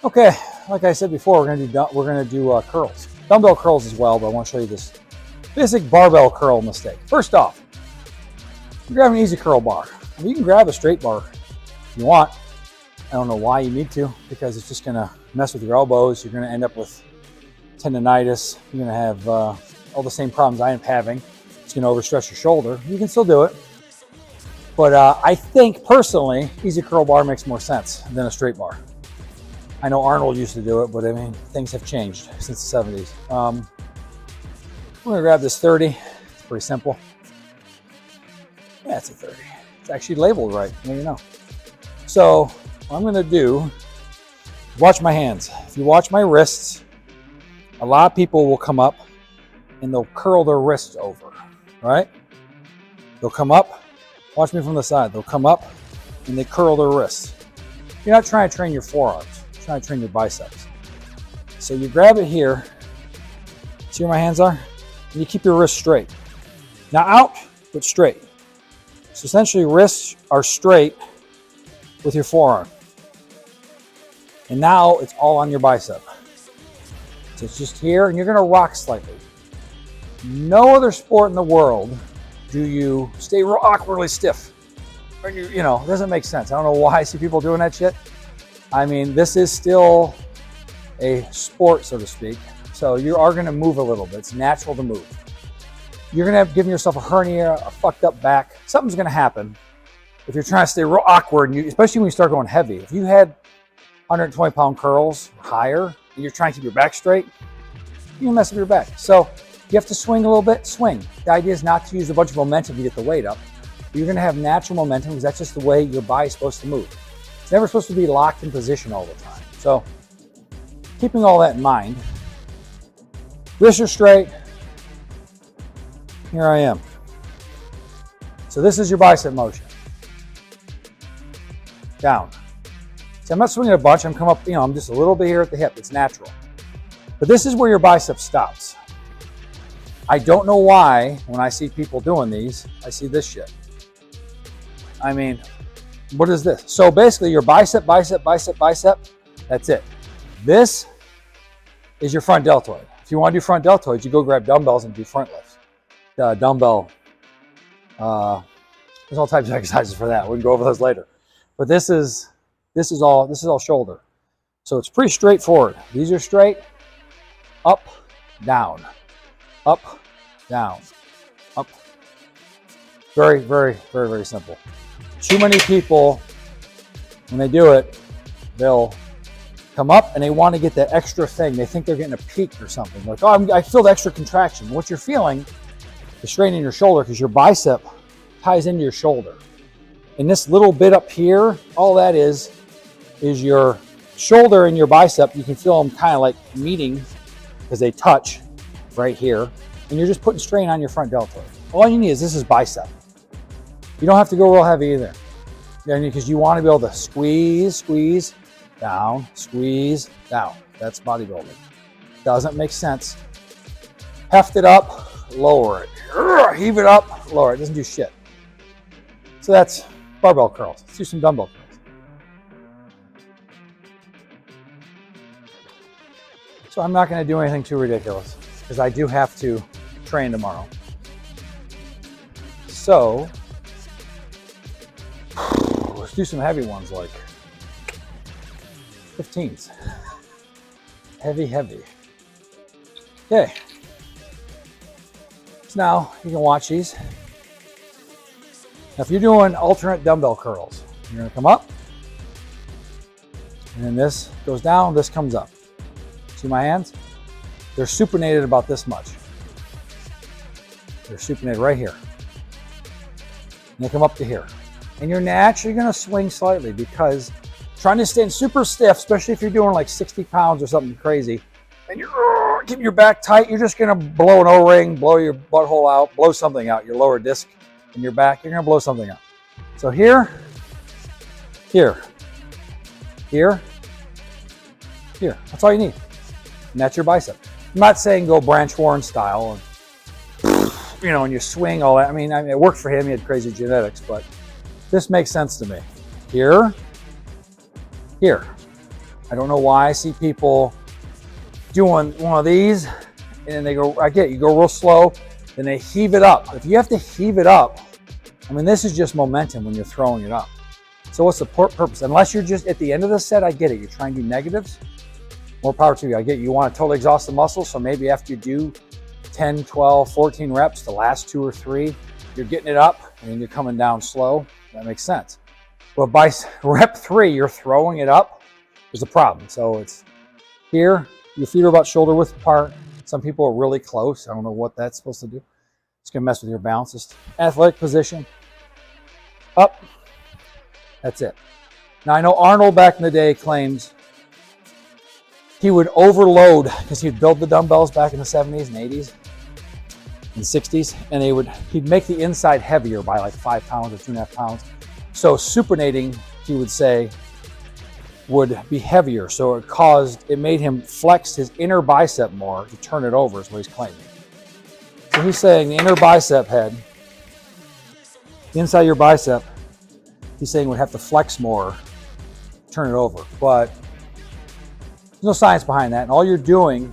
Okay, like I said before, we're gonna do curls, dumbbell curls as well. But I want to show you this basic barbell curl mistake. First off, you grab an easy curl bar. I mean, you can grab a straight bar if you want. I don't know why you need to, because it's just gonna mess with your elbows. You're gonna end up with tendonitis. You're gonna have all the same problems I am having. It's gonna overstress your shoulder. You can still do it, but I think personally, easy curl bar makes more sense than a straight bar. I know Arnold used to do it, but I mean, things have changed since the 70s. I'm gonna grab this 30. It's pretty simple. Yeah, it's a 30. It's actually labeled right, you know. So what I'm gonna do, watch my hands. If you watch my wrists, a lot of people will come up and they'll curl their wrists over, right? They'll come up, watch me from the side. They'll come up and they curl their wrists. You're not trying to train your forearms. Trying to train your biceps. So you grab it here. See where my hands are? And you keep your wrists straight. Now out, but straight. So essentially wrists are straight with your forearm. And now it's all on your bicep. So it's just here, and you're gonna rock slightly. No other sport in the world do you stay awkwardly stiff. You know, it doesn't make sense. I don't know why I see people doing that shit. I mean, this is still a sport, so to speak. So you are gonna move a little bit. It's natural to move. You're gonna have given yourself a hernia, a fucked up back. Something's gonna happen if you're trying to stay real awkward, and especially when you start going heavy. If you had 120-pound curls or higher, and you're trying to keep your back straight, you can mess up your back. So you have to swing a little bit, swing. The idea is not to use a bunch of momentum to get the weight up. You're gonna have natural momentum because that's just the way your body's supposed to move. It's never supposed to be locked in position all the time. So keeping all that in mind, wrists are straight. Here I am. So this is your bicep motion. Down. See, I'm not swinging a bunch. I'm coming up, you know, I'm just a little bit here at the hip. It's natural. But this is where your bicep stops. I don't know why when I see people doing these, I see this shit. I mean, what is this? So basically your bicep, bicep, bicep, bicep, that's it. This is your front deltoid. If you want to do front deltoids, you go grab dumbbells and do front lifts. Dumbbell, there's all types of exercises for that. We can go over those later. But this is all shoulder. So it's pretty straightforward. These are straight, up, down, up, down, up. Very, very, very, very simple. Too many people, when they do it, they'll come up and they want to get that extra thing. They think they're getting a peak or something. Like, oh, I feel the extra contraction. What you're feeling is straightening your shoulder because your bicep ties into your shoulder. And this little bit up here, all that is your shoulder and your bicep. You can feel them kind of like meeting because they touch right here. And you're just putting strain on your front deltoid. All you need is this is bicep. You don't have to go real heavy either. Because you want to be able to squeeze, squeeze, down, squeeze, down. That's bodybuilding. Doesn't make sense. Heft it up, lower it. Heave it up, lower it. Doesn't do shit. So that's barbell curls. Let's do some dumbbell curls. So I'm not going to do anything too ridiculous because I do have to train tomorrow. So let's do some heavy ones like 15s. Heavy, heavy. Okay. So now you can watch these. Now if you're doing alternate dumbbell curls, you're gonna come up, and then this goes down, this comes up. See my hands? They're supinated about this much. They're supinated right here. And they come up to here. And you're naturally gonna swing slightly because trying to stand super stiff, especially if you're doing like 60 pounds or something crazy, and you're keeping your back tight, you're just gonna blow an O-ring, blow your butthole out, blow something out, your lower disc in your back, you're gonna blow something out. So here, here, here, here, that's all you need. And that's your bicep. I'm not saying go Branch Warren style, and, you know, and you swing all that. I mean, it worked for him, he had crazy genetics, but this makes sense to me. Here, here, I don't know why I see people doing one of these and they go, I get it, you go real slow, then they heave it up. If you have to heave it up, I mean, this is just momentum when you're throwing it up. So what's the purpose? Unless you're just at the end of the set, I get it. You're trying to do negatives. More power to you. I get you want to totally exhaust the muscle. So maybe after you do 10, 12, 14 reps, the last 2 or 3, you're getting it up and then you're coming down slow. That makes sense. But by rep 3, you're throwing it up. There's a problem. So it's here, your feet are about shoulder width apart. Some people are really close. I don't know what that's supposed to do. It's going to mess with your balance. Just athletic position. Up. That's it. Now, I know Arnold back in the day claims he would overload because he'd build the dumbbells back in the 70s and 80s and 60s, and he'd make the inside heavier by like 5 pounds or 2.5 pounds. So supinating, he would say, would be heavier. So it made him flex his inner bicep more to turn it over, is what he's claiming. So he's saying the inner bicep head, the inside of your bicep, he's saying would have to flex more, turn it over. But there's no science behind that. And all you're doing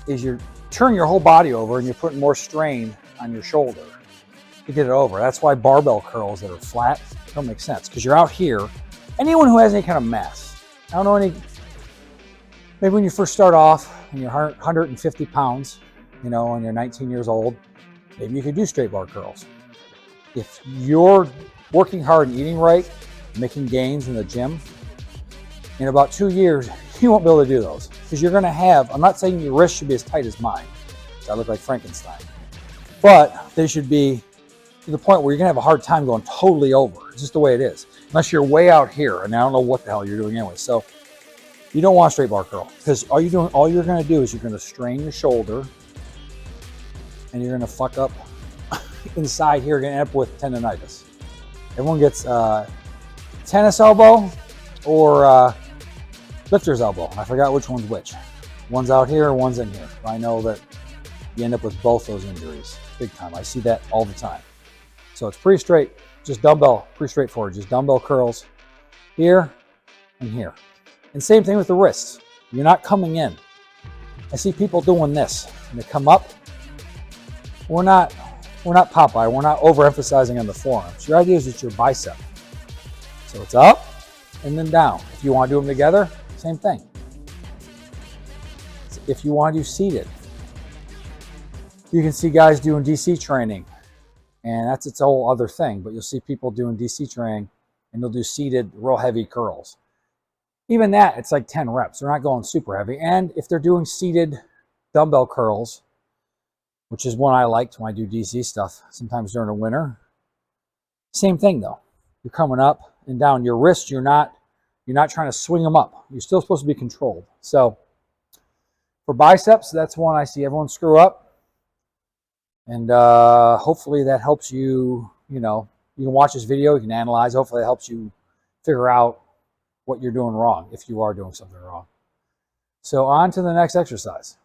is you're turning your whole body over and you're putting more strain on your shoulder to get it over. That's why barbell curls that are flat don't make sense, because you're out here. Anyone who has any kind of mass, I don't know maybe when you first start off and you're 150 pounds, and you're 19 years old, maybe you could do straight bar curls. If you're working hard and eating right, making gains in the gym, in about 2 years, you won't be able to do those. Because you're going to have, I'm not saying your wrist should be as tight as mine, because I look like Frankenstein, but they should be to the point where you're going to have a hard time going totally over. It's just the way it is. Unless you're way out here, and I don't know what the hell you're doing anyway. So you don't want a straight bar curl, because all you're going to do is you're going to strain your shoulder, and you're going to fuck up inside here. You're going to end up with tendonitis. Everyone gets tennis elbow or lifter's elbow. I forgot which one's which. One's out here, one's in here. I know that you end up with both those injuries big time. I see that all the time. So it's pretty straight, just dumbbell, pretty straightforward. Just dumbbell curls here and here. And same thing with the wrists. You're not coming in. I see people doing this, and they come up. We're not Popeye. We're not overemphasizing on the forearms. Your idea is it's your bicep. So it's up and then down. If you want to do them together, same thing. If you want to do seated, you can see guys doing DC training, and that's its whole other thing. But you'll see people doing DC training, and they'll do seated, real heavy curls. Even that, it's like 10 reps. They're not going super heavy. And if they're doing seated dumbbell curls, which is one I liked when I do DC stuff, sometimes during the winter. Same thing though. You're coming up and down. Your wrist, you're not trying to swing them up. You're still supposed to be controlled. So for biceps, that's one I see everyone screw up. And hopefully that helps you, you can watch this video, you can analyze. Hopefully it helps you figure out what you're doing wrong if you are doing something wrong. So on to the next exercise.